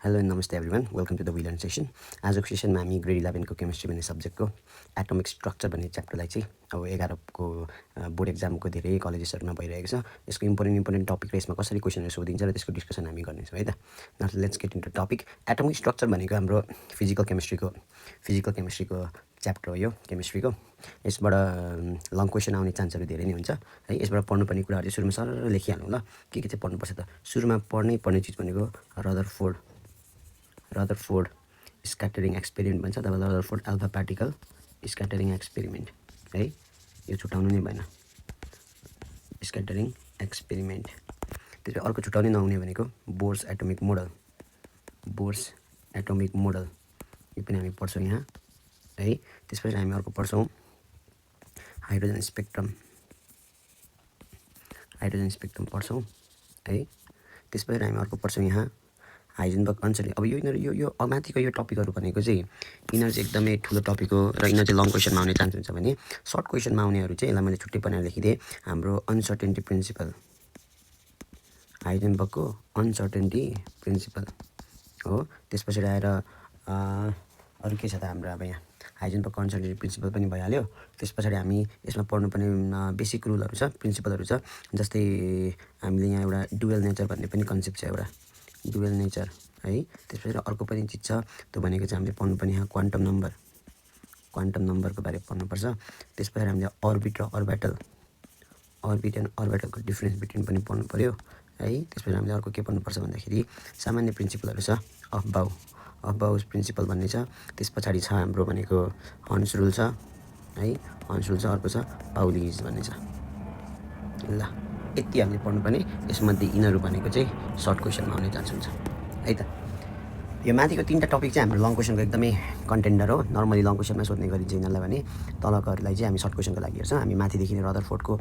Hello नमस्ते everyone welcome to the villain session. आजको सेसनमा हामी ग्रेड 11 को केमिस्ट्री भन्ने सब्जेक्टको एटोमिक स्ट्रक्चर भन्ने च्याप्टरलाई चाहिँ अब 11 को बोर्ड एक्जामको धेरै कलेजेसहरूमा भइरहेको छ। यसको इम्पोर्टेन्ट टपिक र यसमा कसरी क्वेसनहरू सोधिन्छ र त्यसको डिस्कसन हामी गर्नेछौँ है त। Now let's get into topic. Atomic structure भनेको हाम्रो फिजिकल केमिस्ट्रीको च्याप्टर हो यो केमिस्ट्रीको। यसबाट लङ क्वेसन आउने चान्सहरू धेरै नै हुन्छ है। यसबाट पढ्नुपर्ने कुराहरू चाहिँ सुरुमा सरर लेखिहालौँ ल। के चाहिँ पढ्नुपर्छ त? सुरुमा पर्ने चिज भनेको रदरफोर्ड स्क्याटरिङ एक्सपेरिमेन्ट भन्छ। तपाईँ Rutherford alpha particle scattering experiment है, यो छुटाउनु नै भएन, स्क्याटरिङ एक्सपेरिमेन्ट। त्यसपछि अर्को छुटाउनै नहुने भनेको बोर्स एटोमिक मोडल, यो पनि हामी पढ्छौँ यहाँ है। त्यसपछि हामी अर्को पढ्छौँ हाइड्रोजन स्पेक्ट्रम पढ्छौँ है। त्यसपछि हामी अर्को पढ्छौँ यहाँ हाइजेनबर्ग अनसर्टेनिटी। अब यो माथिको यो टपिकहरू भनेको चाहिँ यिनीहरू चाहिँ एकदमै ठुलो टपिक हो र यिनीहरू चाहिँ लङ क्वेसनमा आउने चान्स हुन्छ भने सर्ट क्वेसनमा आउनेहरू चाहिँ यसलाई मैले छुट्टै बनाएर लेखिदिएँ। हाम्रो अनसर्टेनिटी प्रिन्सिपल, हाइजेनबर्गको अनसर्टेनिटी प्रिन्सिपल हो। त्यस पछाडि आएर अरू के छ त हाम्रो अब यहाँ हाइजेनबर्गको अनसर्टेनिटी प्रिन्सिपल पनि भइहाल्यो। त्यस पछाडि हामी यसमा पढ्नुपर्ने बेसिक रुलहरू छ, प्रिन्सिपलहरू छ। जस्तै हामीले यहाँ एउटा डुअल नेचर भन्ने पनि कन्सेप्ट छ, एउटा डुअल नेचर है। त्यसपछि अर्को पनि चिज छ, त्यो भनेको चाहिँ हामीले पढ्नुपर्ने यहाँ क्वान्टम नम्बरको बारेमा पढ्नुपर्छ। त्यसपछि हामीले अर्बिट र अर्बिटलको डिफ्रेन्स बिट्विन पनि पढ्नु पऱ्यो है। त्यसपछि हामीले अर्को के पढ्नुपर्छ भन्दाखेरि सामान्य प्रिन्सिपलहरू छ, अफ बाउस प्रिन्सिपल भन्ने छ। त्यस पछाडि छ हाम्रो भनेको हन्स रुल छ है, अर्को छ पाउलीज भन्ने छ। ल यति हामीले पढ्नुपर्ने। यसमध्ये यिनीहरू भनेको चाहिँ सर्ट क्वेसनमा आउने चान्स हुन्छ है त। यो माथिको तिनवटा टपिक चाहिँ हाम्रो लङ क्वेसनको एकदमै कन्टेन्डर हो। नर्मली लङ क्वेसनमा सोध्ने गरिन्छ यिनीहरूलाई भने, तलकोहरूलाई चाहिँ हामी सर्ट क्वेसनको लागि हेर्छौँ। हामी माथिदेखि नै रदरफोर्डको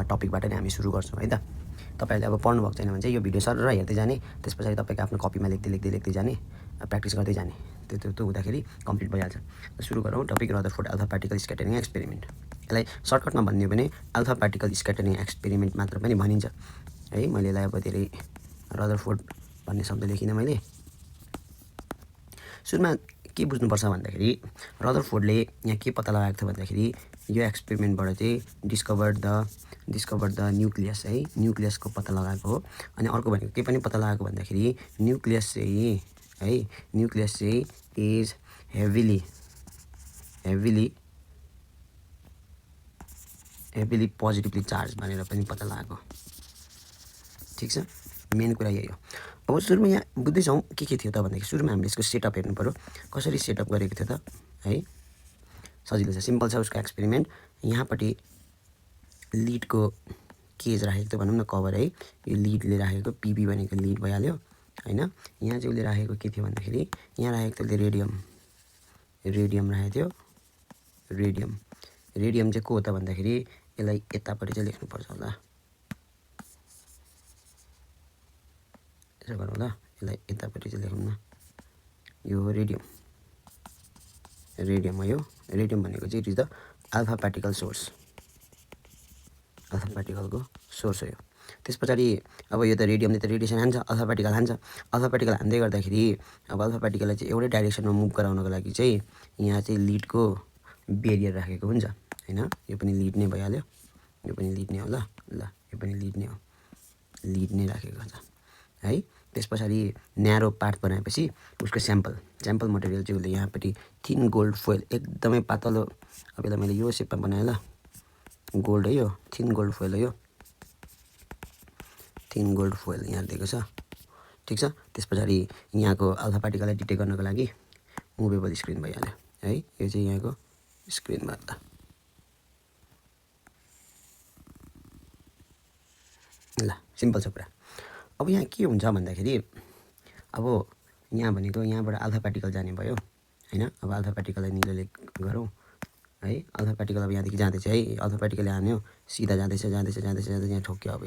टपिकबाट नै हामी सुरु गर्छौँ है त। तपाईँहरूले अब पढ्नु भएको छैन भने चाहिँ यो भिडियो सर हेर्दै जाने, त्यस पछाडि तपाईँको आफ्नो कपीमा लेख्दै जाने, प्र्याक्टिस गर्दै जाने। त्यो हुँदाखेरि कम्प्लिट भइहाल्छ। सुरु गरौँ। Topic Rutherford alpha particle scattering experiment. यसलाई सर्टकटमा भन्ने हो भने अल्फा पार्टिकल स्क्याटरिङ एक्सपेरिमेन्ट मात्र पनि भनिन्छ है। मैले यसलाई अब धेरै रदरफोर्ड भन्ने शब्द लेखिनँ मैले। सुरुमा के बुझ्नुपर्छ भन्दाखेरि रदरफोर्डले यहाँ के पत्ता लगाएको थियो भन्दाखेरि यो एक्सपेरिमेन्टबाट चाहिँ डिस्कभर्ड द न्युक्लियस है, न्युक्लियसको पत्ता लगाएको हो। अनि अर्को भनेको के पनि पत्ता लगाएको भन्दाखेरि न्युक्लियस चाहिँ इज हेभिली पोजिटिभली चार्ज भनेर पनि पत्ता लगाएको। ठिक छ, मेन कुरा यही हो। अब सुरुमा यहाँ बुझ्दैछौँ के थियो त भन्दाखेरि सुरुमा हामीले यसको सेटअप हेर्नु पऱ्यो, कसरी सेटअप गरेको थियो त है। सजिलो छ, सिम्पल छ उसको एक्सपेरिमेन्ट। यहाँपट्टि लिडको केज राखेको थियो भनौँ न, कभर है। यो लिडले राखेको, पिबी भनेको लिड भइहाल्यो होइन। यहाँ चाहिँ उसले राखेको के थियो भन्दाखेरि यहाँ राखेको थियो रेडियम राखेको थियो। रेडियम चाहिँ को हो त भन्दाखेरि यसलाई यतापट्टि चाहिँ लेख्नुपर्छ होला, यसो गरौँ ल, यसलाई यतापट्टि चाहिँ लेखौँ न। यो रेडियम हो। यो रेडियम भनेको चाहिँ इट इज द अल्फा पार्टिकलको सोर्स हो यो। त्यस पछाडि अब यो त रेडियमले त रेडिएसन हान्छ, अल्फा पार्टिकल हान्दै गर्दाखेरि अब अल्फा पार्टिकललाई चाहिँ एउटै डाइरेक्सनमा मुभ गराउनको लागि चाहिँ यहाँ चाहिँ लिडको बेरियर राखेको हुन्छ होइन। यो पनि लिड नै भइहाल्यो, यो पनि लिड नै हो ल, यो पनि लिड नै राखेको छ है। त्यस पछाडि न्यारो पार्ट बनाएपछि उसको स्याम्पल मटेरियल चाहिँ उसले यहाँपट्टि थिन गोल्ड फोइल, एकदमै पातलो। अब यसलाई मैले यो सेपमा बनाएँ ल, गोल्ड हो यो, थिन गोल्ड फोइल हो यो, थिन गोल्ड फोइल यहाँ दिएको छ। ठिक छ। त्यस पछाडि यहाँको अल्फा पार्टिकललाई डिटेक्ट गर्नको लागि मुभेबल स्क्रिन भइहाल्यो है। यो चाहिँ यहाँको स्क्रिन भयो त ल, सिम्पल छ कुरा। अब यहाँ के हुन्छ भन्दाखेरि अब यहाँ भनेको यहाँबाट अल्फा पार्टिकल जाने भयो होइन। अब अल्फा पार्टिकललाई निलोले गरौँ है। अल्फा पार्टिकल अब यहाँदेखि जाँदैछ है, अल्फा पार्टिकलले हान्यो, सिधा जाँदैछ यहाँ ठोक्यो अब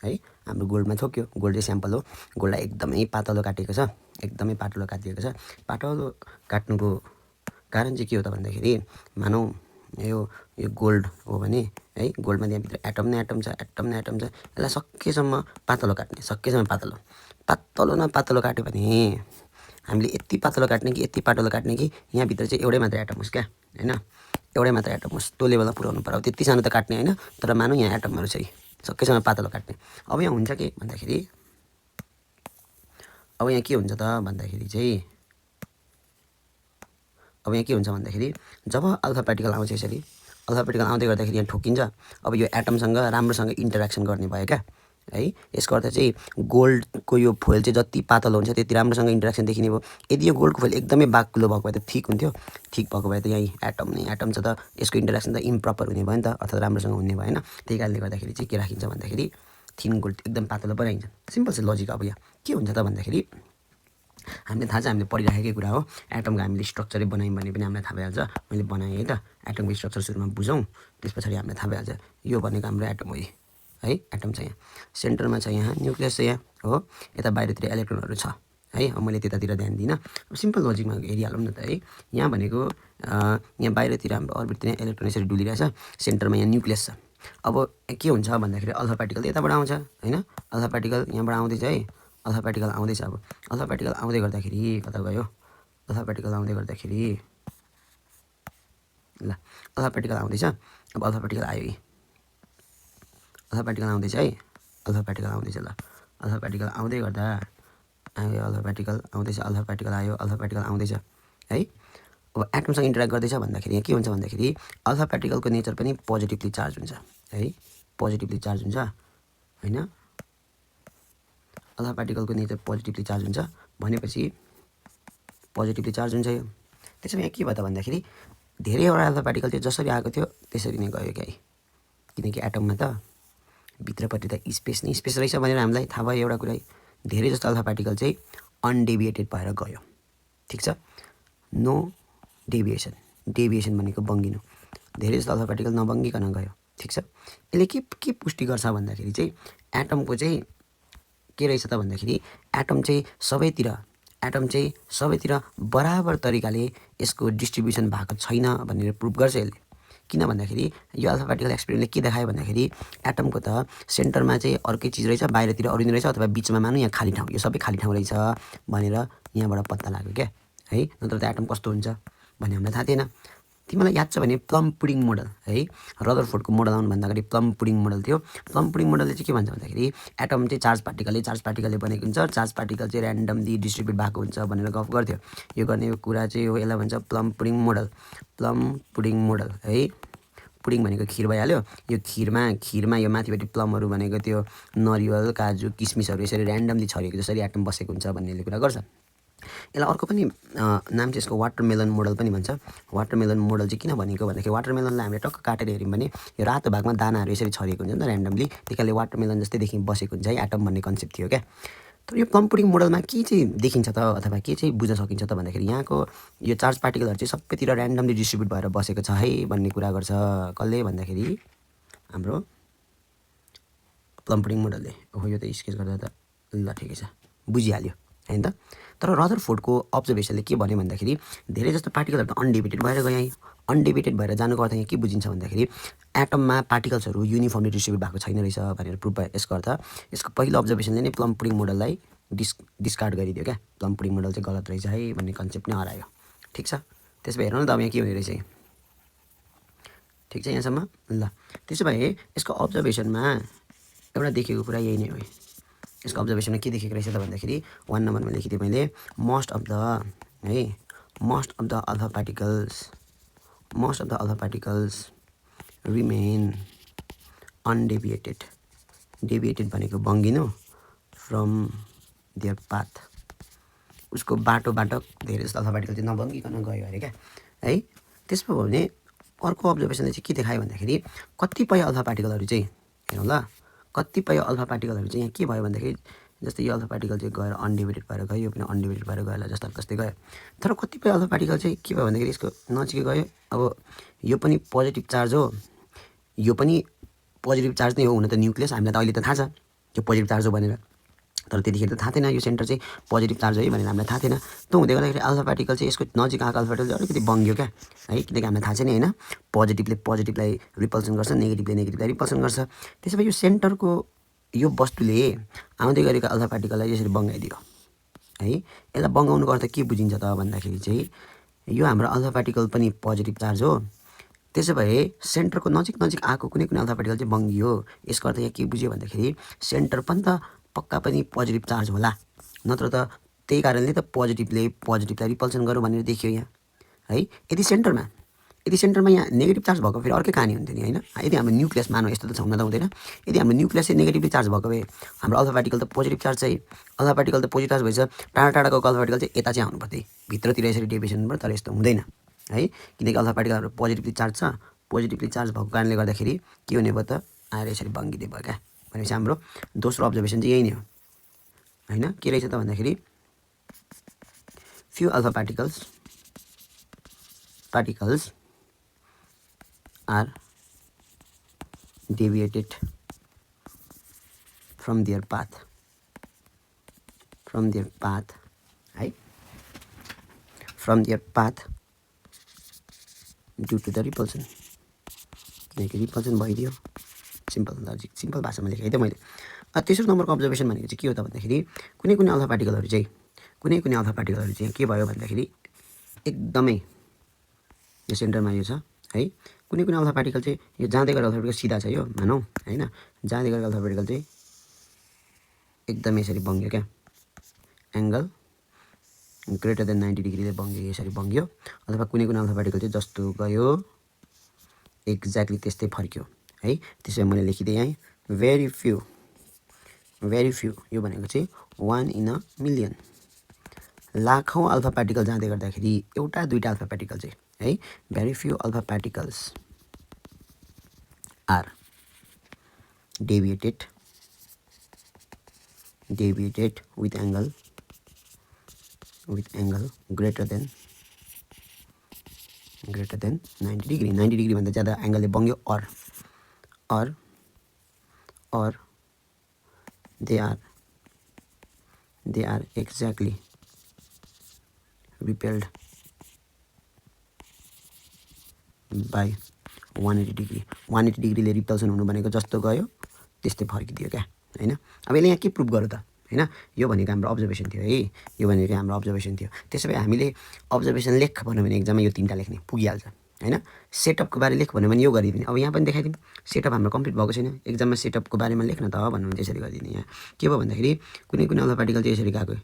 है। हाम्रो गोल्डमा ठोक्यो, गोल्ड चाहिँ स्याम्पल हो। गोल्डलाई एकदमै पातलो काटिएको छ, काटिएको छ। पातलो काट्नुको कारण चाहिँ के हो त भन्दाखेरि मानौँ यो गोल्ड हो भने है, गोल्डमा त्यहाँभित्र एटम नै एटम छ। यसलाई सकेसम्म पातलो काट्ने, पातलो न पातलो काट्यो भने हामीले यति पातलो काट्ने कि यति पातलो काट्ने कि यहाँभित्र चाहिँ एउटै मात्र एटम होस् क्या होइन, एउटै मात्र एटम होस्, त्यो लेभलमा पुऱ्याउनु पर्यो। त्यति सानो त काट्ने होइन, तर मानौँ यहाँ एटमहरू चाहिँ सकेसम्म पातलो काट्ने। अब यहाँ हुन्छ के भन्दाखेरि, अब यहाँ के हुन्छ त भन्दाखेरि चाहिँ, अब यहाँ के हुन्छ भन्दाखेरि जब अल्फा पार्टिकल आउँछ यसरी, अल्फा पार्टिकल आउँदै गर्दाखेरि यहाँ ठोकिन्छ। अब यो एटमसँग राम्रोसँग इन्टरेक्सन गर्ने भयो क्या है। यसको अर्थ चाहिँ गोल्डको यो फोइल चाहिँ जति पातलो हुन्छ त्यति राम्रोसँग इन्टरेक्सन देखिने भयो। यदि यो गोल्डको फोइल एकदमै बाक्लो भएको भए त ठिक हुन्थ्यो, ठिक भएको भए त यहीँ एटम छ त यसको इन्टरेक्सन त इम्प्रपर हुने भयो नि त, अर्थात् राम्रोसँग हुने भएन। त्यही कारणले गर्दाखेरि चाहिँ के राखिन्छ भन्दाखेरि थिन गोल्ड एकदम पातलो बनाइन्छ। सिम्पल छ लजिक। अब यहाँ के हुन्छ त भन्दाखेरि हामीले थाहा छ, हामीले पढिराखेकै कुरा हो, एटमको हामीले स्ट्रक्चरै बनायौँ भने पनि हामीलाई थाहा भइहाल्छ। मैले बनाएँ है त, एटमको स्ट्रक्चर सुरुमा बुझौँ, त्यस पछाडि हामीलाई थाहा भइहाल्छ यो भनेको हाम्रो एटम हो है। एटम छ यहाँ सेन्टरमा छ, यहाँ न्युक्लियस छ यहाँ हो, यता बाहिरतिर इलेक्ट्रोनहरू छ है। अब मैले त्यतातिर ध्यान दिइनँ, अब सिम्पल लजिकमा हेरिहालौँ न त है। यहाँ भनेको यहाँ बाहिरतिर हाम्रो अर्बिटतिर इलेक्ट्रोन यसरी डुलिरहेछ, सेन्टरमा यहाँ न्युक्लियस छ। अब के हुन्छ भन्दाखेरि अल्फा पार्टिकल यताबाट आउँछ होइन, अल्फा पार्टिकल यहाँबाट आउँदैछ है, अल्फा पार्टिकल आउँदैछ। अब अल्फा पार्टिकल आउँदै गर्दाखेरि कता गयो, अल्फा पार्टिकल आउँदै गर्दाखेरि ल अल्फा पार्टिकल आउँदैछ। अब अल्फा पार्टिकल आयो, अल्फा पार्टिकल आउँदैछ है, अल्फा पार्टिकल आउँदैछ। ल अल्फा पार्टिकल आउँदै गर्दा आयो, अल्फा पार्टिकल आउँदैछ, अल्फा पार्टिकल आयो, अल्फा पार्टिकल आउँदैछ है। अब एटमसँग इन्टरेक्ट गर्दैछ भन्दाखेरि यहाँ के हुन्छ भन्दाखेरि अल्फा पार्टिकलको नेचर पनि पोजिटिभली चार्ज हुन्छ है, पोजिटिभली चार्ज हुन्छ होइन। अल्फा पार्टिकलको नेचर पोजिटिभली चार्ज हुन्छ भनेपछि पोजिटिभली चार्ज हुन्छ यो। त्यसमा यहाँ के भयो त भन्दाखेरि धेरैवटा अल्फा पार्टिकल चाहिँ जसरी आएको थियो त्यसरी नै गयो क्या, किनकि एटममा त भित्रपट्टि त स्पेस नै स्पेस रहेछ भनेर हामीलाई थाहा भयो एउटा कुरा। धेरै जस्तो अल्फा पार्टिकल चाहिँ अनडेभिएटेड भएर गयो, ठिक छ, नो डेभिएसन, डेभिएसन भनेको बङ्गिनु, धेरै जस्तो अल्फा पार्टिकल नबङ्गिकन गयो, ठिक छ। यसले के पुष्टि गर्छ भन्दाखेरि चाहिँ एटमको चाहिँ के रहेछ त भन्दाखेरि एटम चाहिँ सबैतिर बराबर तरिकाले यसको डिस्ट्रिब्युसन भएको छैन भनेर प्रुभ गर्छ यसले। किन भन्दाखेरि यो अल्फा पार्टिकल एक्सपेरिमेन्टले के देखायो भन्दाखेरि एटमको त सेन्टरमा चाहिँ अर्कै चिज रहेछ, बाहिरतिर अरू नै रहेछ, अथवा बिचमा मानौँ यहाँ खाली ठाउँ, यो सबै खाली ठाउँ रहेछ भनेर यहाँबाट पत्ता लाग्यो क्या है। नत्र त एटम कस्तो हुन्छ भन्ने हामीलाई थाहा थिएन। तिमीलाई याद छ भने प्लम पुडिङ मोडल है, रदरफोर्डको मोडल आउनुभन्दा अगाडि प्लम पुडिङ मोडल थियो। प्लम पुडिङ मोडलले चाहिँ के भन्छ भन्दाखेरि एटम चाहिँ चार्ज पार्टिकलले बनेको हुन्छ, चार्ज पार्टिकल चाहिँ ऱ्यान्डमली डिस्ट्रिब्युट भएको हुन्छ भनेर गफ गर्थ्यो। यो गर्ने कुरा चाहिँ हो, यसलाई भन्छ plum pudding model, plum pudding model है। पुडिङ भनेको खिर भइहाल्यो, यो खिरमा यो माथिपट्टि प्लमहरू भनेको त्यो नरिवल काजु किसमिसहरू यसरी ऱ्यान्डमली छरिएको जसरी एटम बसेको हुन्छ भन्नेले कुरा गर्छ। यसलाई अर्को पनि नाम चाहिँ यसको वाटरमेलन मोडल पनि भन्छ। वाटरमेलन मोडल चाहिँ किन भनेको भन्दाखेरि वाटरमेलनलाई हामीले टक्क काटेर हेऱ्यौँ भने यो रातो भागमा दानाहरू यसरी छरिएको हुन्छ नि त ऱ्यान्डमली, त्यही कारणले वाटरमेलन जस्तै देखि बसेको हुन्छ है, एटम भन्ने कन्सेप्ट थियो क्या। तर यो प्लम पुडिङ मोडलमा के चाहिँ देखिन्छ त अथवा के चाहिँ बुझ्न सकिन्छ त भन्दाखेरि यहाँको यो चार्ज पार्टिकलहरू चाहिँ सबैतिर ऱ्यान्डमली डिस्ट्रिब्युट भएर बसेको छ है भन्ने कुरा गर्छ। कसले भन्दाखेरि हाम्रो प्लम पुडिङ मोडलले। ओहो यो त स्केच गर्दा त ल ठिकै छ, बुझिहाल्यो होइन त। तर रदरफोर्डको अब्जर्भेसनले के भन्यो भन्दाखेरि धेरै जस्तो पार्टिकलहरू त अनडेभिएटेड भएर गयो। अनडेभिएटेड भएर जानुको अर्थ यहाँ के बुझिन्छ भन्दाखेरि एटममा पार्टिकल्सहरू युनिफर्मली डिस्ट्रिब्युट भएको छैन रहेछ भनेर प्रुभ भयो। यसको अर्थ यसको पहिलो अब्जर्भेसनले नै प्लम पुडिङ मोडललाई डिस्कार्ड गरिदियो क्या, प्लम पुडिङ मोडल चाहिँ गलत रहेछ है भन्ने कन्सेप्ट नै हरायो, ठिक छ। त्यसो भए हेर्नु न त अब यहाँ के हुने रहेछ, ठिक छ यहाँसम्म। ल त्यसो भए यसको अब्जर्भेसनमा एउटा देखेको कुरा यही नै हो। यसको अब्जर्भेसनमा के देखेको रहेछ त भन्दाखेरि 1 नम्बरमा लेखिदिएँ मैले, most of the alpha particles remain undeviated, deviated भनेको बङ्गिनु, फ्रम देयर पाथ, उसको बाटोबाट धेरै जस्तो अल्फा पार्टिकल चाहिँ नबङ्गिकन गयो अरे क्या है। त्यसो भयो भने अर्को अब्जर्भेसनले चाहिँ के देखायो भन्दाखेरि कतिपय अल्फा पार्टिकलहरू चाहिँ हेरौँ ल, कतिपय अल्फा पार्टिकलहरू चाहिँ यहाँ के भयो भन्दाखेरि जस्तै यो अल्फा पार्टिकल चाहिँ गएर अनडिभिडेड भएर गयो, यो पनि अनडिभिडेड भएर गयो जस्ता कस्तै गयो। तर कतिपय अल्फा पार्टिकल चाहिँ के भयो भन्दाखेरि यसको नजिकै गयो। अब यो पनि पोजिटिभ चार्ज हो, यो पनि पोजिटिभ चार्ज नै हो हुन त न्युक्लियस, हामीलाई त अहिले त थाहा छ यो पोजिटिभ चार्ज हो भनेर, तर त्यतिखेर त थाहा थिएन यो सेन्टर चाहिँ पोजिटिभ चार्ज हो भनेर हामीलाई थाहा थिएन। त्यो हुँदै गर्दाखेरि अल्फा पार्टिकल चाहिँ यसको नजिक आएको अल्फा पार्टिकल चाहिँ अलिकति बङ्ग्यो क्या है, किनकि हामीलाई थाहा छैन होइन, पोजिटिभले पोजिटिभलाई रिपल्सन गर्छ, नेगेटिभले नेगेटिभलाई रिपल्सन गर्छ। त्यसो भए यो सेन्टरको यो वस्तुले आउँदै गरेको अल्फा पार्टिकललाई यसरी बङ्गाइदियो है। यसलाई बङ्गाउनुको अर्थ के बुझिन्छ त भन्दाखेरि चाहिँ यो हाम्रो अल्फा पार्टिकल पनि पोजिटिभ चार्ज हो, त्यसो भए सेन्टरको नजिक नजिक आएको कुनै कुनै अल्फा पार्टिकल चाहिँ बङ्गियो। यसको अर्थ यहाँ के बुझ्यो भन्दाखेरि सेन्टर पनि त पक्का पनि पोजिटिभ चार्ज होला, नत्र त त्यही कारणले त पोजिटिभलाई रिपल्सन गरौँ भनेर देखियो यहाँ है। यदि सेन्टरमा यहाँ नेगेटिभ चार्ज भएको फेरि अर्कै कहानी हुन्थ्यो नि होइन। यदि हाम्रो न्युक्लियस मानौँ, यस्तो त हुन त हुँदैन। यदि हाम्रो न्युक्लियस चाहिँ नेगेटिभली चार्ज भएको भए हाम्रो अल्फा पार्टिकल त पोजिटिभ चार्ज पोजिटिभ चार्ज भएछ, टाढाको अल्फा पार्टिकल चाहिँ यता चाहिँ आउनु पर्थ्यो, भित्रतिर यसरी डेभिएसन भयो, तर यस्तो हुँदैन है। किनकि अल्फा पार्टिकल हाम्रो पोजिटिभली चार्ज छ, पोजिटिभली चार्ज भएको कारणले गर्दाखेरि के हुने भयो त आएर यसरी बङ्गिँदै भयो क्या। भनेपछि हाम्रो दोस्रो अब्जर्भेसन चाहिँ यही नै हो होइन। के रहेछ त भन्दाखेरि few alpha particles are deviated from their path है, from their path due to the repulsion। किनकि रिपल्सन भइदियो, सिम्पल भाषामा लेखेँ है त मैले। तेस्रो नम्बरको अब्जर्भेसन भनेको चाहिँ के हो त भन्दाखेरि कुनै कुनै अल्फा पार्टिकलहरू चाहिँ के भयो भन्दाखेरि एकदमै यो सेन्टरमा यो छ है। कुनै कुनै अल्फा पार्टिकल चाहिँ यो जाँदै गरेको अल्फा पार्टिकल सिधा छ यो मानौँ होइन, जाँदै गरेको अल्फा पार्टिकल चाहिँ एकदमै यसरी बङ्ग्यो क्या, एङ्गल ग्रेटर देन 90 डिग्रीले बङ्ग्यो, यसरी बङ्ग्यो। अथवा कुनै कुनै अल्फा पार्टिकल चाहिँ जस्तो गयो एक्ज्याक्टली त्यस्तै फर्क्यो है। त्यसो भए मैले लेखिदिएँ यहाँ भेरी फ्यु यो भनेको चाहिँ 1 in a million, लाखौँ अल्फा पार्टिकल जाँदै गर्दाखेरि एउटा दुईटा अल्फा पार्टिकल चाहिँ है, very few alpha particles are deviated with angle greater than 90 degree। 90 degree भन्दा ज़्यादा एङ्गलले बङ्ग्यो or they are exactly repelled by 180 degree. 180 डिग्रीले रिपल्सन हुनु भनेको जस्तो गयो त्यस्तै फर्किदियो क्या होइन। अब यसले यहाँ के प्रुभ गर्यो त होइन, यो भनेको हाम्रो अब्जर्भेसन थियो है, यो भनेको हाम्रो अब्जर्भेसन थियो। त्यसो भए हामीले अब्जर्भेसन लेख भन्यो भने एक्जाममा यो 3टा लेख्ने पुगिहाल्छ होइन। सेटअपको बारे लेख भन्यो भने यो गरिदिने। अब यहाँ पनि देखाइदिउँ, सेटअप हाम्रो कम्प्लिट भएको छैन, एक्जाममा सेटअपको बारेमा लेख्न त भन्नु भने यसरी गरिदिने। यहाँ के भयो भन्दाखेरि कुनै कुनै अल्फा पार्टिकल चाहिँ यसरी गएको,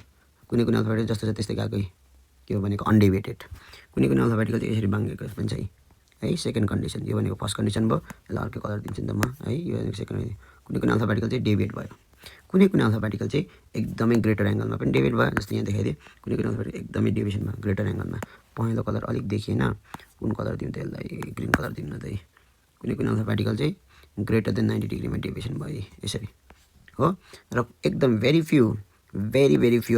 कुनै कुनै अल्फा पार्टिकल जस्तो छ त्यस्तै गएको, के हो भनेको अनडेभिएटेड। कुनै कुनै अल्फा पार्टिकल चाहिँ यसरी बाङ्गेको पनि छ है, सेकेन्ड कन्डिसन। यो भनेको फर्स्ट कन्डिसन भयो, यसलाई अर्को कलर दिन्छु नि त म है। यो भनेको सेकेन्ड। कुनै कुनै अल्फा पार्टिकल चाहिँ डेभिएट भयो, कुनै कुनै अल्फा पार्टिकल चाहिँ एकदमै ग्रेटर एङ्गलमा पनि डेभिएट भयो, जस्तो यहाँ देखाइदिएँ। कुनै कुनै अल्फा पार्टिकल एकदमै डेभिएसन भयो ग्रेटर एङ्गलमा। पहेँलो कलर अलिक देखिएन, कुन कलर दिउँ त यसलाई, ग्रिन कलर दिउँ न त। कुनै कुनै अल्फा पार्टिकल चाहिँ ग्रेटर देन 90 डिग्रीमा डेभिएसन भयो यसरी हो। र एकदम भेरी फ्यु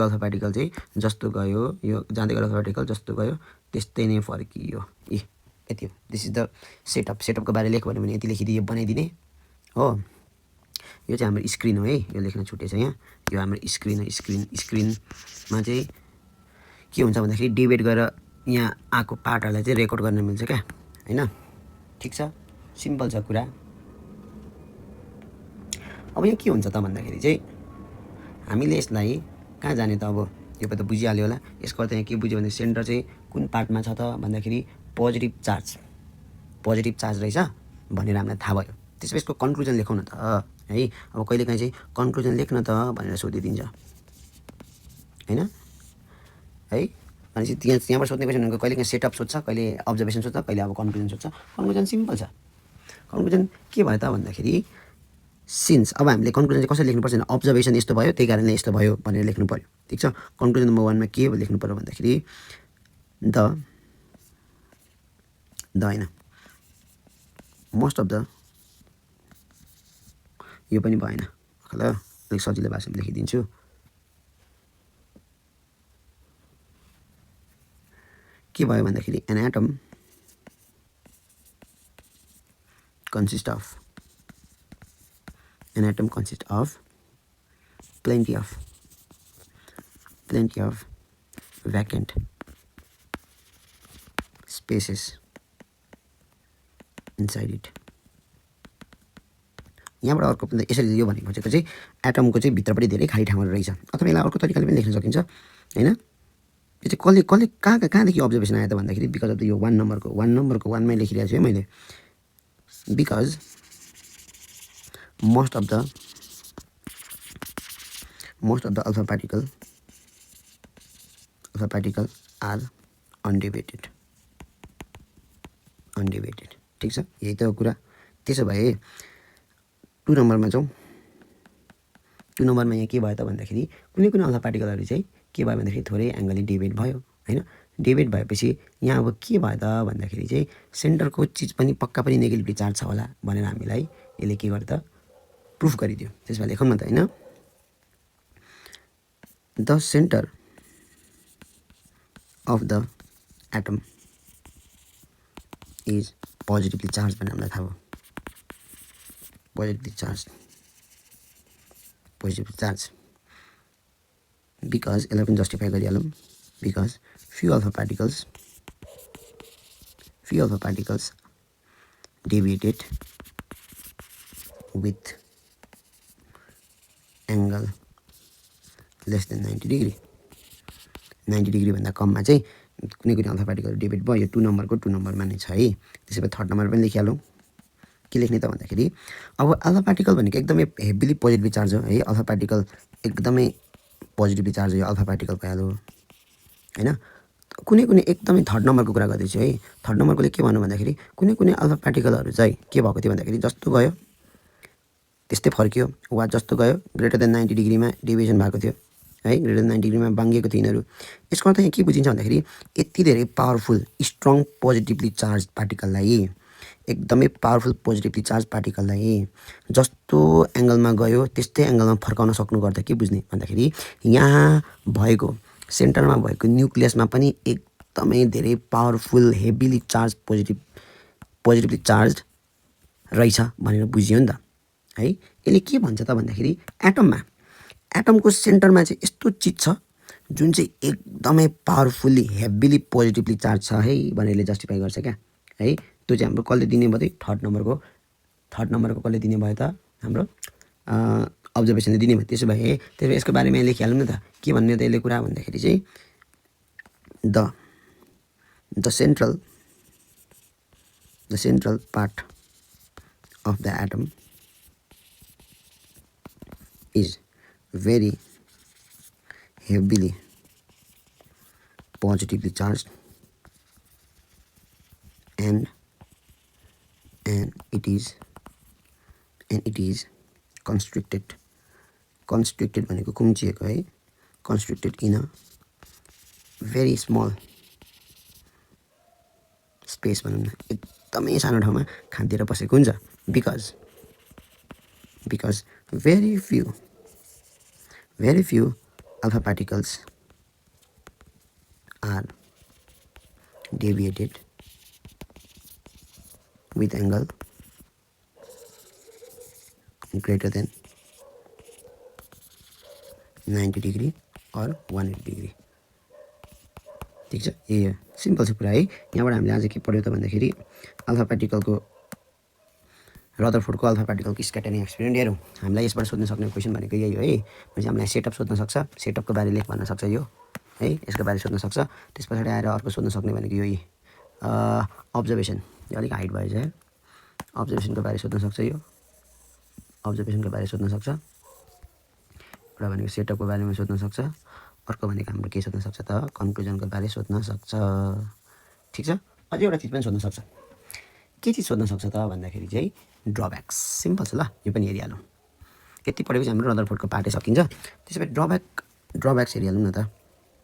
अल्फा पार्टिकल चाहिँ जस्तो गयो, यो जाँदै गरेको अल्फा पार्टिकल जस्तो गयो त्यस्तै नै फर्कियो। यति हो, दिस इज द सेटअपको बारे लेख भन्यो भने यति लेखिदिए बनाइदिने हो। यो चाहिँ हाम्रो स्क्रिन हो है, यो लेख्न छुटेछ यहाँ। यो हाम्रो स्क्रिन हो, स्क्रिनमा चाहिँ के हुन्छ भन्दाखेरि डिबेट गरेर यहाँ आएको पार्टहरूलाई चाहिँ रेकर्ड गर्न मिल्छ क्या होइन। ठिक छ, सिम्पल छ कुरा। अब यहाँ के हुन्छ त भन्दाखेरि चाहिँ हामीले यसलाई कहाँ जाने त, अब यो त बुझिहाल्यो होला। यसको अर्थ यहाँ के बुझ्यो भने सेन्टर चाहिँ कुन पार्टमा छ त भन्दाखेरि पोजिटिभ चार्ज रहेछ भनेर हामीलाई थाहा भयो। त्यसपछि यसको कन्क्लुजन लेखौँ न त है। अब कहिलेकाहीँ चाहिँ कन्क्लुजन लेख्न त भनेर सोधिदिन्छ होइन है। भनेपछि त्यहाँबाट सोध्ने क्वेसन भनेको कहिलेकाहीँ सेटअप सोध्छ, कहिले अब्जर्भेसन सोध्छ, कहिले अब कन्क्लुजन सोध्छ। कन्क्लुजन सिम्पल छ। कन्क्लुजन के भयो त भन्दाखेरि सिन्स अब हामीले कन्क्लुजन चाहिँ कसरी लेख्नुपर्छ भने अब्जर्भेसन यस्तो भयो त्यही कारणले यस्तो भयो भनेर लेख्नु पऱ्यो। ठिक छ, कन्क्लुजन नम्बर 1मा के लेख्नु पऱ्यो भन्दाखेरि द होइन मोस्ट अफ द, यो पनि भएन ल, अलिक सजिलो भाषामा लेखिदिन्छु। के भयो भन्दाखेरि an atom consists of plenty of vacant spaces inside it। यहाँबाट अर्को यसरी यो भनेको चाहिँ एटमको चाहिँ भित्रपट्टि धेरै खाली ठाउँहरू रहेछ। अथवा यसलाई अर्को तरिकाले पनि लेख्न सकिन्छ हैन। यो चाहिँ कसले कसले कहाँदेखि अब्जर्भेसन आयो त भन्दाखेरि बिकज अफ द यो 1 नम्बरको 1मै लेखिरहेको छु है मैले। Because most of the alpha particle are undeviated ठिक छ, यही त हो कुरा। त्यसो भए 2 नम्बरमा जाउँ। 2 नम्बरमा यहाँ के भयो त भन्दाखेरि कुनै कुनै अल्फा पार्टिकलहरू चाहिँ के भयो भन्दाखेरि थोरै एङ्गलले डेभिएट भयो हैन। डेभिएट भएपछि यहाँ अब के भयो त भन्दाखेरि चाहिँ सेन्टरको चिज पनि पक्का पनि नेगेटिभली चार्ज छ होला भनेर हामीलाई यसले के गर्यो त प्रुफ गरिदियो। त्यसमा लेखौँ न त हैन। The centre of the atom is positively charge भन्ने हामीलाई थाहा भयो। पोजिटिभली चार्ज बिकज यसलाई पनि जस्टिफाई गरिहालौँ। Because few alpha particles deviated with angle less than 90 degree। 90 degree भन्दा कममा चाहिँ कुनै कुनै अल्फा पार्टिकल डेभिएट भयो। यो 2 नम्बरमा नै छ है। त्यसै भए 3rd नम्बर पनि लेखिहालौँ। के लेख्ने त भन्दाखेरि अब अल्फा पार्टिकल भनेको एकदमै हेभिली पोजिटिभली चार्ज हो है। अल्फा पार्टिकल एकदमै पोजिटिभली चार्ज हो, अल्फा पार्टिकल भइहाल्यो हैन। कुनै कुनै एकदमै 3rd नम्बरको कुरा गर्दैछु है। 3rd नम्बरकोले के भन्नु भन्दाखेरि कुनै कुनै अल्फा पार्टिकलहरू चाहिँ के भएको थियो भन्दाखेरि जस्तो गयो त्यस्तै फर्कियो, वा जस्तो गयो ग्रेटर देन 90 डिग्रीमा डेभिएसन भएको थियो है। ग्रेटर देन 90 डिग्रीमा बाङ्गिएको थियो यिनीहरू। यसको अर्थ यहाँ के बुझिन्छ भन्दाखेरि यति धेरै पावरफुल स्ट्रङ पोजिटिभली चार्ज पार्टिकललाई, एकदमै पावरफुल पोजिटिभली चार्ज पार्टिकललाई जस्तो एङ्गलमा गयो त्यस्तै एङ्गलमा फर्काउन सक्नु गर्दा के बुझ्ने भन्दाखेरि यहाँ भएको सेन्टरमा भएको न्युक्लियसमा पनि एकदमै धेरै powerful heavily charge positively charge रहेछ भनेर बुझियो नि त है। यसले के भन्छ त भन्दाखेरि एटमको सेन्टरमा चाहिँ यस्तो चिज छ जुन चाहिँ एकदमै पावरफुल्ली हेभिली पोजिटिभली चार्ज छ है भनेर जस्टिफाई गर्छ क्या है। त्यो चाहिँ हाम्रो कसले दिने भयो त 3rd नम्बरको कसले दिने भयो त हाम्रो अब्जर्भेसनले दिने भयो। त्यसो भए यसको बारेमा लेखिहालौँ न त के भन्ने त यसले कुरा भन्दाखेरि चाहिँ the central part of the atom is very heavily positively charged and it is constricted भनेको कुम्चिएको है। constricted in a very small space भनौँ न, एकदमै सानो ठाउँमा खाँदिएर बसेको हुन्छ। because very few alpha particles are deviated with angle greater than 90 degree or 180 degree। ठिक छ, ए सिम्पल छ कुरा है। यहाँबाट हामीले आज के पढ्यो त भन्दाखेरि अल्फा पार्टिकलको रदरफोर्डको अल्फा पार्टिकलको स्क्याटरिङ एक्सपेरिमेन्ट हेरौँ। हामीलाई यसबाट सोध्न सक्ने क्वेसन भनेको यही हो है। भनेपछि हामीलाई सेटअप सोध्न सक्छ, सेटअपको बारे लेख भन्न सक्छ यो है, यसको बारे सोध्न सक्छ। त्यस पछाडि आएर अर्को सोध्न सक्ने भनेको यही अब्जर्भेसन, यो अलिक हाइट भएछ है। अब्जर्भेसनको बारे सोध्न सक्छ यो, अब्जर्भेसनको बारे सोध्न सक्छ। एउटा भनेको सेटअपको बारेमा सोध्न सक्छ, अर्को भनेको हाम्रो के सोध्न सक्छ त कन्क्लुजनको बारे सोध्न सक्छ। ठिक छ, अझै एउटा चिज पनि सोध्न सक्छ। के चिज सोध्न सक्छ त भन्दाखेरि चाहिँ ड्रब्याक्स। सिम्पल छ ल, यो पनि हेरिहालौँ। यति पढेपछि हाम्रो रदरफोर्डको पार्टै सकिन्छ। त्यसो भए ड्रब्याक्स हेरिहालौँ न त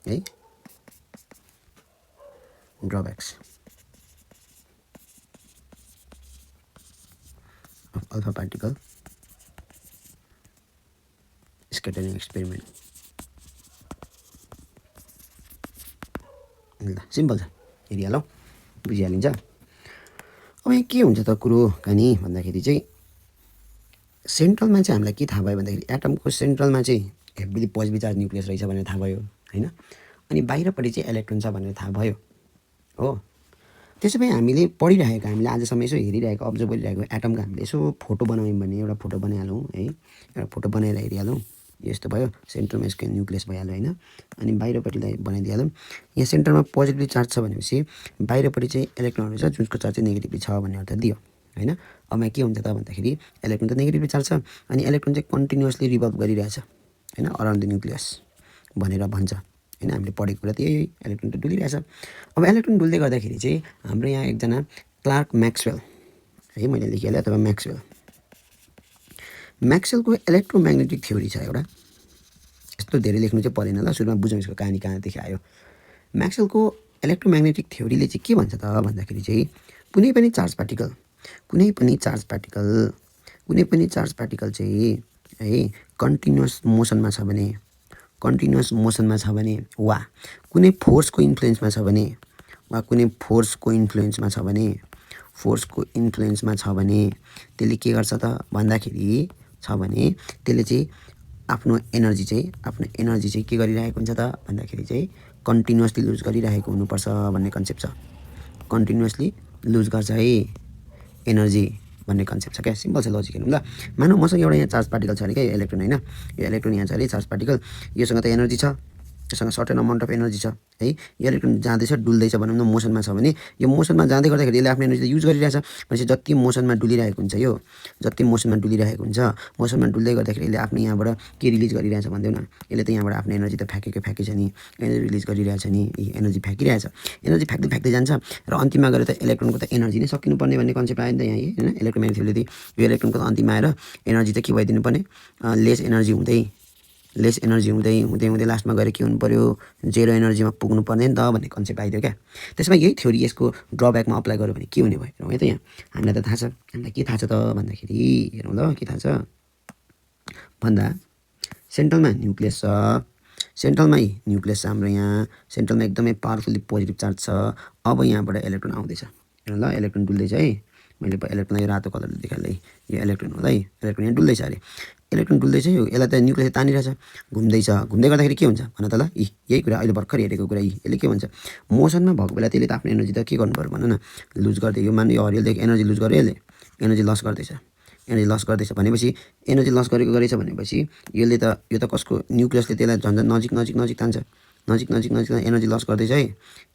है। Drawbacks of alpha particle scattering experiment. ल सिम्पल छ, हेरिहालौँ, बुझिहालिन्छ। अब यहाँ के हुन्छ त कुरो कहानी भन्दाखेरि चाहिँ सेन्ट्रलमा चाहिँ हामीलाई के थाहा भयो भन्दाखेरि एटमको सेन्ट्रलमा चाहिँ हेभिली पोजिटिभ चार्ज न्युक्लियस रहेछ भनेर थाहा भयो होइन। अनि बाहिरपट्टि चाहिँ इलेक्ट्रोन छ भनेर थाहा भयो हो। त्यसो भए हामीले पढिरहेको, हामीले आजसम्म यसो हेरिरहेको, अब्जर्भ गरिरहेको एटमको हामीले यसो फोटो बनायौँ भने एउटा फोटो बनाइहालौँ है। एउटा फोटो बनाएर हेरिहालौँ। यस्तो भयो, सेन्टरमा यसको न्युक्लियस भइहाल्यो हैन। अनि बाहिरपट्टिलाई बनाइदिइहालौँ। यहाँ सेन्टरमा पोजिटिभली चार्ज छ भनेपछि बाहिरपट्टि चाहिँ इलेक्ट्रोनहरू छ जुनको चार्ज चाहिँ नेगेटिभली छ भन्ने अर्थ दियो हैन। अब यहाँ के हुन्छ त भन्दाखेरि इलेक्ट्रोन त नेगेटिभली चार्ज छ अनि इलेक्ट्रोन चाहिँ कन्टिन्युअसली रिभल्भ गरिरहेछ हैन अराउन्ड द न्युक्लियस भनेर भन्छ हैन। हामीले पढेको कुरा त्यही हो, इलेक्ट्रोन त डुलिरहेछ। अब इलेक्ट्रोन डुल्दै गर्दाखेरि चाहिँ हाम्रो यहाँ एकजना क्लार्क म्याक्सवेल है मैले लेखिहालेँ अथवा म्याक्सवेलको इलेक्ट्रोम्याग्नेटिक थ्योरी छ एउटा। यस्तो धेरै लेख्नु चाहिँ परेन ल, सुरुमा बुझौँ यसको कहानी कहाँदेखि आयो। म्याक्सवेलको इलेक्ट्रोम्याग्नेटिक थ्योरीले चाहिँ के भन्छ त भन्दाखेरि चाहिँ कुनै पनि चार्ज पार्टिकल चाहिँ है कन्टिन्युअस मोसनमा छ भने वा कुनै फोर्सको इन्फ्लुएन्समा छ भने त्यसले के गर्छ त भन्दाखेरि त्यसले चाहिँ आफ्नो एनर्जी चाहिँ के गरिरहेको हुन्छ त भन्दाखेरि चाहिँ कन्टिन्युअसली लुज गरिरहेको हुनुपर्छ भन्ने कन्सेप्ट छ। कन्टिन्युअसली लुज गर्छ है एनर्जी भन्ने कन्सेप्ट छ क्या। सिम्पल छ लजिक हेर्नु ल। मानौ मसँग एउटा यहाँ चार्ज पार्टिकल छ अरे क्या, इलेक्ट्रोन हैन, यो इलेक्ट्रोन यहाँ छ अरे चार्ज पार्टिकल, योसँग त एनर्जी छ, योसँग सर्टेन अमाउन्ट अफ एनर्जी छ है। यो इलेक्ट्रोन जाँदैछ डुल्दैछ भनौँ न, मोसनमा छ भने यो मोसनमा जाँदै गर्दाखेरि यसले आफ्नो एनर्जी युज गरिरहेछ भनेपछि जति मोसनमा डुलिरहेको हुन्छ मोसनमा डुल्दै गर्दाखेरि यसले आफ्नो यहाँबाट के रिलिज गरिरहेछ भन्दैौ न, यसले त यहाँबाट आफ्नो एनर्जी त फ्याँकेछ नि, एनर्जी रिलिज गरिरहेछ नि, एनर्जी फ्याँकिरहेछ, एनर्जी फ्याँक्दै जान्छ र अन्तिममा गएर त इलेक्ट्रोनको त एनर्जी नै सकिनुपर्ने भन्ने कन्सेप्ट आयो नि त यहाँ हैन। इलेक्ट्रोम्याग्नेटिक थ्योरीले यो इलेक्ट्रोनको त अन्तिममा आएर एनर्जी त के भइदिनु पर्ने, लेस एनर्जी हुँदै लास्टमा गएर के हुनु पर्यो, जेरो एनर्जीमा पुग्नु पर्ने नि त भन्ने कन्सेप्ट आइदियो क्या। त्यसमा यही थ्योरी यसको ड्रब्याकमा अप्लाई गर्यो भने के हुने भयो हेरौँ है त। यहाँ हामीलाई त थाहा छ, हामीलाई के थाहा छ त भन्दाखेरि हेरौँ ल के थाहा छ भन्दा सेन्ट्रलमा न्युक्लियस छ, हाम्रो यहाँ सेन्ट्रलमा एकदमै पावरफुल्ली पोजिटिभ चार्ज छ। अब यहाँबाट इलेक्ट्रोन आउँदैछ हेर्नु ल, इलेक्ट्रोन डुल्दैछ है, मैले इलेक्ट्रोनलाई यो रातो कलरले देखाएँ है, यो इलेक्ट्रोन होला है, इलेक्ट्रोन यहाँ डुल्दैछ अरे, इलेक्ट्रोन डुल्दैछ यो, यसलाई त न्युक्लियस तानिरहेछ, घुम्दै गर्दाखेरि के हुन्छ भन त ल, यही कुरा अहिले भर्खर हेरेको कुरा, यसले के भन्छ मोसनमा भएको बेला त्यसले त आफ्नो एनर्जी त के गर्नु पर्यो भन न, लुज गर्दै, यो मान यो हरियोले एनर्जी लुज गर्यो, यसले एनर्जी लस गर्दैछ भनेपछि एनर्जी लस गरेछ भनेपछि यसले त यो त कसको न्युक्लियसले त्यसलाई झन् नजिक तान्छ, एनर्जी लस गर्दैछ है,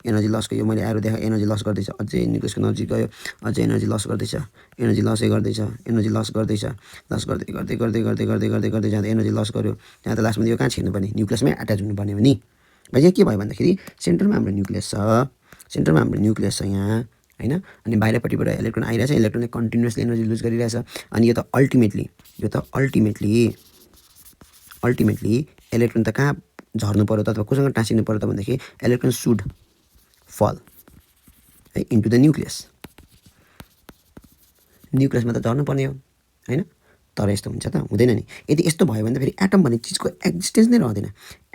एनर्जी लसको यो मैले एरो देखाएँ, एनर्जी लस गर्दैछ, अझै न्युक्लियसको नजिक गयो, अझै एनर्जी लस गर्दैछ, एनर्जी लस गर्दैछ, लस गर्दै जाँदा एनर्जी लस गर्यो, त्यहाँ त लास्टमा यो कहाँ छिर्नु पर्ने, न्युक्लियसमै एट्याच हुनुपर्ने हो नि। यहाँ के भयो भन्दाखेरि सेन्टरमा हाम्रो न्युक्लियस छ यहाँ हैन, अनि बाहिरपट्टिबाट इलेक्ट्रोन आइरहेछ, इलेक्ट्रोनले कन्टिन्युअसली एनर्जी लुज गरिरहेछ, अनि यो त अल्टिमेटली इलेक्ट्रोन त कहाँ झर्नु पर्यो त अथवा कोसँग टाँसिनु पर्यो त भन्दाखेरि इलेक्ट्रोन सुड फल है इन्टु द न्युक्लियसमा त झर्नु पर्ने हो हैन। तर यस्तो हुन्छ त हुँदैन नि। यदि यस्तो भयो भने त फेरि एटम भन्ने चिजको एक्जिस्टेन्स नै रहँदैन।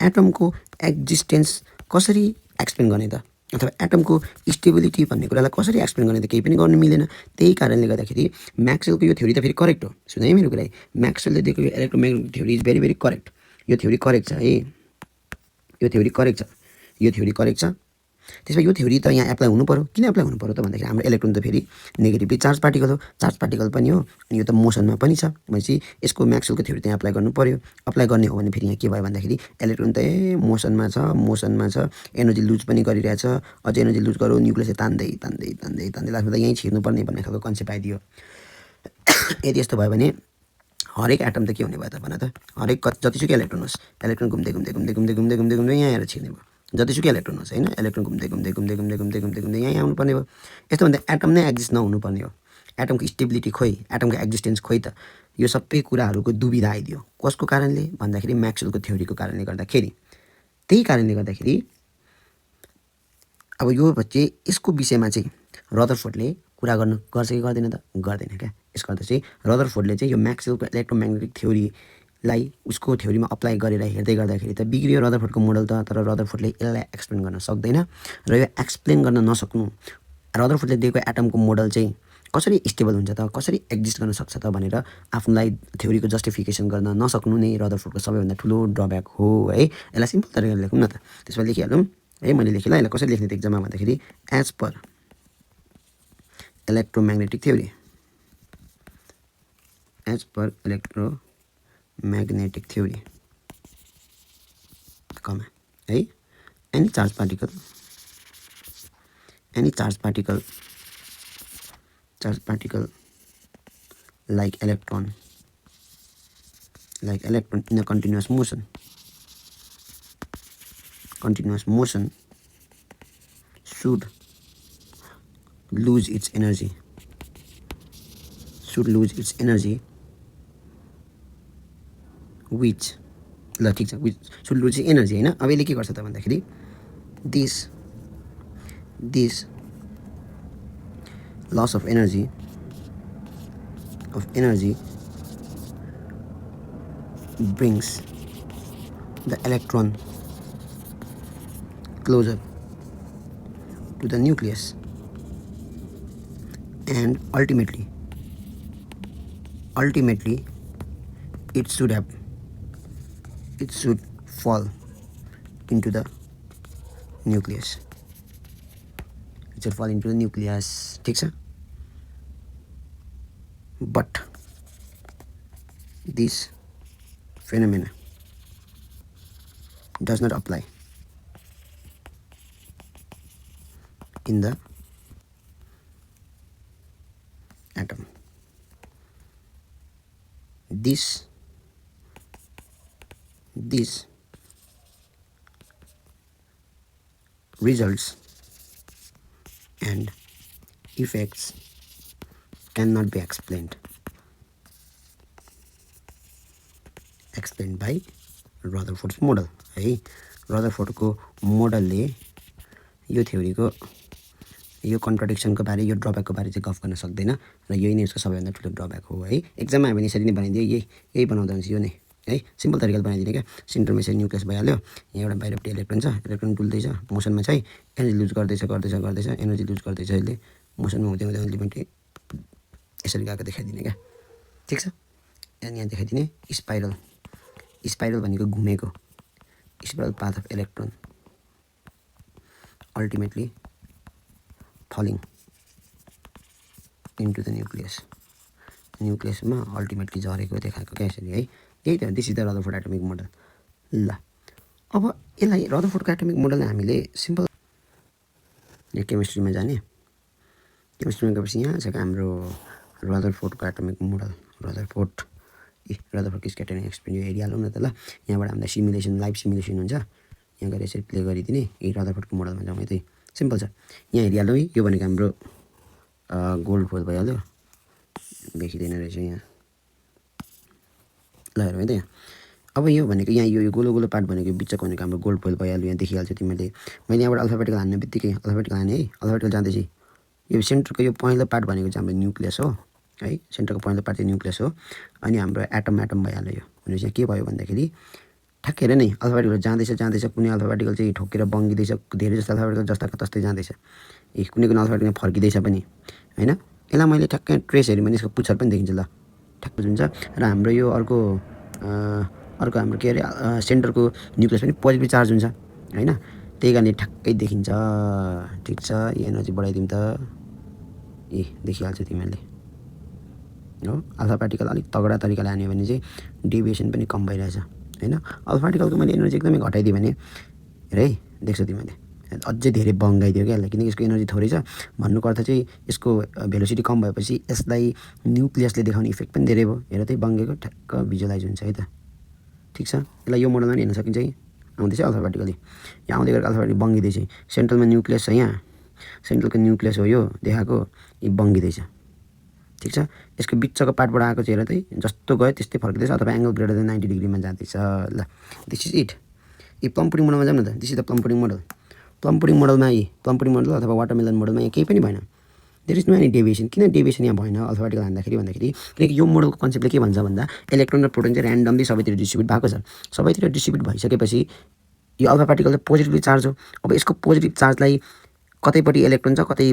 एटमको एक्जिस्टेन्स कसरी एक्सप्लेन गर्ने त, अथवा एटमको स्टेबिलिटी भन्ने कुरालाई कसरी एक्सप्लेन गर्ने त केही पनि गर्नु मिलेन। त्यही कारणले गर्दाखेरि म्याक्सवेलको यो थ्योरी त फेरि करेक्ट हो। सुन है मेरो कुरा, म्याक्सवेलले दिएको यो electromagnetic theory is very very correct. यो थ्योरी करेक्ट छ है, यो थ्योरी करेक्ट छ। त्यसमा यो थ्योरी त यहाँ एप्लाई हुनु पर्यो। किन एप्लाई हुनु पर्यो त भन्दाखेरि हाम्रो इलेक्ट्रोन त फेरि नेगेटिभली चार्ज पार्टिकल पनि हो, अनि यो त मोसनमा पनि छ भनेपछि यसको म्याक्सवेलको थ्योरी त्यहाँ एप्लाई गर्नु पर्यो। एप्लाई गर्ने हो भने फेरि यहाँ के भयो भन्दाखेरि इलेक्ट्रोन त मोसनमा छ, एनर्जी लुज पनि गरिरहेछ, अझै एनर्जी लुज गऱ्यो, न्युक्लियसले तान्दै लास्टमा त यहीँ छिर्नुपर्ने भन्ने खालको कन्सेप्ट आइदियो। यदि यस्तो भयो भने हरेक एटम त के हुने भयो त भन त, हरेक जतिसुकै इलेक्ट्रोन होस्, इलेक्ट्रोन घुम्दै यहाँ आएर छिर्ने भयो। जतिसुकै इलेक्ट्रोन होस् हैन, इलेक्ट्रोन घुम्दै यहीँ आउनुपर्ने भयो। यस्तो भन्दा एटम नै एक्जिस्ट नहुनुपर्ने हो। एटमको स्टेबिलिटी खोइ, एटमको एक्जिस्टेन्स खोइ त, यो सबै कुराहरूको दुविधा आइदियो। कसको कारणले भन्दाखेरि म्याक्सवेलको थ्योरीको कारणले गर्दाखेरि। त्यही कारणले गर्दाखेरि अब यो चाहिँ यसको विषयमा चाहिँ रदरफोर्डले कुरा गर्छ कि गर्दैन त, गर्दैन क्या। यसको अर्थ चाहिँ रदरफोर्डले चाहिँ यो म्याक्सवेलको इलेक्ट्रोम्याग्नेटिक थ्योरीलाई उसको थ्योरीमा अप्लाई गरेर हेर्दै गर्दाखेरि त बिग्रियो रदरफोर्डको मोडल त। तर रदरफोर्डले यसलाई एक्सप्लेन गर्न सक्दैन, र यो एक्सप्लेन गर्न नसक्नु, रदरफोर्डले दिएको एटमको मोडल चाहिँ कसरी स्टेबल हुन्छ त, कसरी एक्जिस्ट गर्न सक्छ त भनेर आफूलाई थ्योरीको जस्टिफिकेसन गर्न नसक्नु नै रदरफोर्डको सबैभन्दा ठुलो ड्रब्याक हो है। यसलाई सिम्पल तरिकाले लेखौँ न त, त्यसमा लेखिहालौँ है। मैले लेखेँ ल, यसलाई कसरी लेख्ने त एक्जाममा भन्दाखेरि as per electromagnetic theory, as per electromagnetic theory कमा है any charge particle like electron in a continuous motion should lose its energy which ल ठिक छ which should lose its energy हैन अब यसले के गर्छ त भन्दाखेरि this loss of energy brings the electron closer to the nucleus and ultimately it should fall into the nucleus. ठीक छ but this phenomena does not apply in the atom. This results and effects cannot be explained by Rutherford's model है रदरफोर्डको मोडलले यो थ्योरीको यो कन्ट्राडिक्सनको बारे यो ड्रब्याकको बारे चाहिँ गफ गर्न सक्दैन र यही नै यसको सबैभन्दा ठुलो ड्रब्याक हो है एक्जाममा हामीले यसरी नै बनाइदियो यही बनाउँदा हुन्छ यो नै है सिम्पल तरिकाले बनाइदिने क्या सेन्टरमा यसरी न्युक्लियस भइहाल्यो यहाँ एउटा बाहिरपट्टि इलेक्ट्रोन छ इलेक्ट्रोन डुल्दैछ मोसनमा चाहिँ एनर्जी लुज गर्दैछ एनर्जी लुज गर्दैछ यसले मोसनमा हुँदै अल्टिमेटली यसरी गएको देखाइदिने क्या ठिक छ अनि यहाँ देखाइदिने स्पाइरल भनेको घुमेको spiral path of electron ultimately falling into the न्युक्लियसमा अल्टिमेटली झरेको देखाएको क्या यसरी है यही त this is the Rutherford atomic model ल अब यसलाई रदरफोर्डको एटमिक मोडललाई हामीले सिम्पल यो केमिस्ट्रीमा जाने केमिस्ट्रीमा गएपछि यहाँ छ हाम्रो रदरफोर्डको एटमिक मोडल रदरफोर्ड स्क्याटरिङ एक्सपेरिमेन्ट यो एरिया हालौँ न त ल यहाँबाट हामीलाई लाइभ सिमुलेसन हुन्छ यहाँ गएर यसरी प्ले गरिदिने यही रदरफोर्डको मोडलमा जाउँ है त सिम्पल छ यहाँ हेरिहाल्नु है यो भनेको हाम्रो गोल्ड फोइल भइहाल्यो देखिँदैन रहेछ यहाँ ल हेरौँ है त यहाँ अब यो भनेको यहाँ यो गोलो पार्ट भनेको बिचको भनेको हाम्रो गोल्ड फोइल भइहाल्यो यहाँ देखिहाल्छ तिमीले मैले यहाँबाट अल्फाबेटिकल हान्ने बित्तिकै अल्फाबेटिकल हाने है अल्फाबेटिकल जाँदैछ यो सेन्टरको यो पहिलो पार्ट भनेको चाहिँ हाम्रो न्युक्लियस हो है सेन्टरको पहिलो पार्ट चाहिँ न्युक्लियस हो अनि हाम्रो एटम भइहाल्यो यो भनेपछि के भयो भन्दाखेरि ठ्याक्कै हेर नै अल्फाबेटिकल जाँदैछ कुनै अल्फाबेटिकल चाहिँ ठोकेर बङ्गिँदैछ धेरै जस्तो अल्फाबेटिकल जस्ताको तस्तै जाँदैछ कुनै अल्फाबेटिकल फर्किँदैछ पनि होइन यसलाई मैले ठ्याक्कै ट्रेस हेऱ्यो भने यसको पुच्छर पनि देखिन्छ ल ठ्याक्क हुन्छ र हाम्रो यो अर्को हाम्रो के अरे सेन्टरको न्युक्लियस पनि पोजिटिभ चार्ज हुन्छ होइन त्यही कारणले ठ्याक्कै देखिन्छ ठिक छ यो एनर्जी बढाइदिउँ त देखिहाल्छ तिमीहरूले हो अल्फाबेटिकल अलिक तगडा तरिकाले हान्यो भने चाहिँ डेभिएसन पनि कम भइरहेछ होइन अल्फाबेटिकलको मैले एनर्जी एकदमै घटाइदिएँ भने हेर है देख्छौ तिमीले अझै धेरै बङ्गाइदियो क्या किनकि यसको एनर्जी थोरै छ भन्नुको अर्थ चाहिँ यसको भेलोसिटी कम भएपछि यसलाई न्युक्लियसले देखाउने इफेक्ट पनि धेरै भयो हेर त्यही बङ्गेको ठ्याक्क भिजुअलाइज हुन्छ है त ठिक छ यसलाई यो मोडलमा पनि हेर्न सकिन्छ है आउँदैछ अल्फाबेटिकली यहाँ आउँदै गरेको अल्फाबेटिकल बङ्गिँदैछ सेन्ट्रलमा न्युक्लियस छ यहाँ सेन्ट्रलको न्युक्लियस हो यो देखाएको यी बङ्गिँदैछ ठिक छ यसको बिचको पार्टबाट आएको चाहिँ हेर त्यही जस्तो गयो त्यस्तै फर्किँदैछ अथवा एङ्गल ग्रेटर देन 90 डिग्रीमा जाँदैछ ल दिस इज इट यी प्लम पुडिङ मोडलमा जाउँ न त this is the plum pudding model अथवा वाटरमेलन मोडलमा यहाँ केही पनि भएन there is no any deviation किन डेभिएसन यहाँ भएन अल्फाबेटिकल हान्दाखेरि भन्दाखेरि किनकि यो मोडलको कन्सेप्टले के भन्छ भन्दा इलेक्ट्रोन र प्रोटोन चाहिँ ऱ्यान्डमली सबैतिर डिस्ट्रिब्युट भएको छ सबैतिर डिस्ट्रिब्युट भइसकेपछि यो अल्फा पार्टिकल चाहिँ पोजिटिभली चार्ज हो अब यसको पोजिटिभ चार्जलाई कतैपट्टि इलेक्ट्रोन छ कतै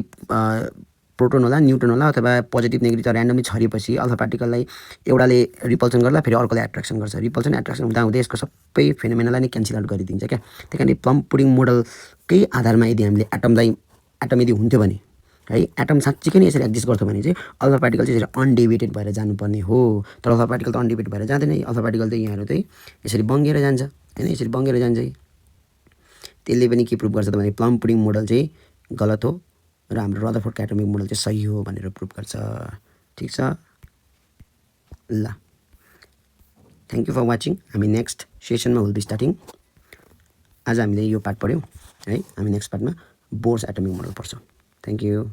प्रोटोन होला न्युट्रोन होला अथवा पोजिटिभ नेगेटिभ चार्ज ऱ्यान्डमली छरिएपछि अल्फा पार्टिकललाई एउटाले रिपल्सन गर्ला फेरि अर्कोले एट्र्याक्सन गर्छ रिपल्सन एट्र्याक्सन हुँदा हुँदै यसको सबै फेनोमेनालाई नै क्यान्सल आउट गरिदिन्छ क्या त्यही कारण प्लम पुडिङ मोडलकै आधारमा यदि हामीले एटम यदि हुन्थ्यो भने है एटम साँच्चीकै नै यसरी एक्जिस्ट गर्थ्यो भने चाहिँ अल्फा पार्टिकल चाहिँ यसरी अनडेभिएटेड भएर जानुपर्ने हो तर अल्फा पार्टिकल त अनडेभिएटेड भएर जाँदैन अल्फा पार्टिकल त यहाँहरू चाहिँ यसरी बङ्गेर जान्छ होइन यसरी बङ्गेर जान्छ त्यसले पनि के प्रुभ गर्छ त भने प्लम पुडिङ मोडल चाहिँ गलत हो र हाम्रो रदरफोर्डको एटोमिक मोडल चाहिँ सही हो भनेर प्रुभ गर्छ। ठिक छ ल, थ्याङ्क यू फर वाचिङ। हामी नेक्स्ट सेसनमा विल बी स्टार्टिङ। आज हामीले यो पार्ट पढ्यौँ है, हामी नेक्स्ट पार्टमा बोर्स एटोमिक मोडल पढ्छौँ। Thank you.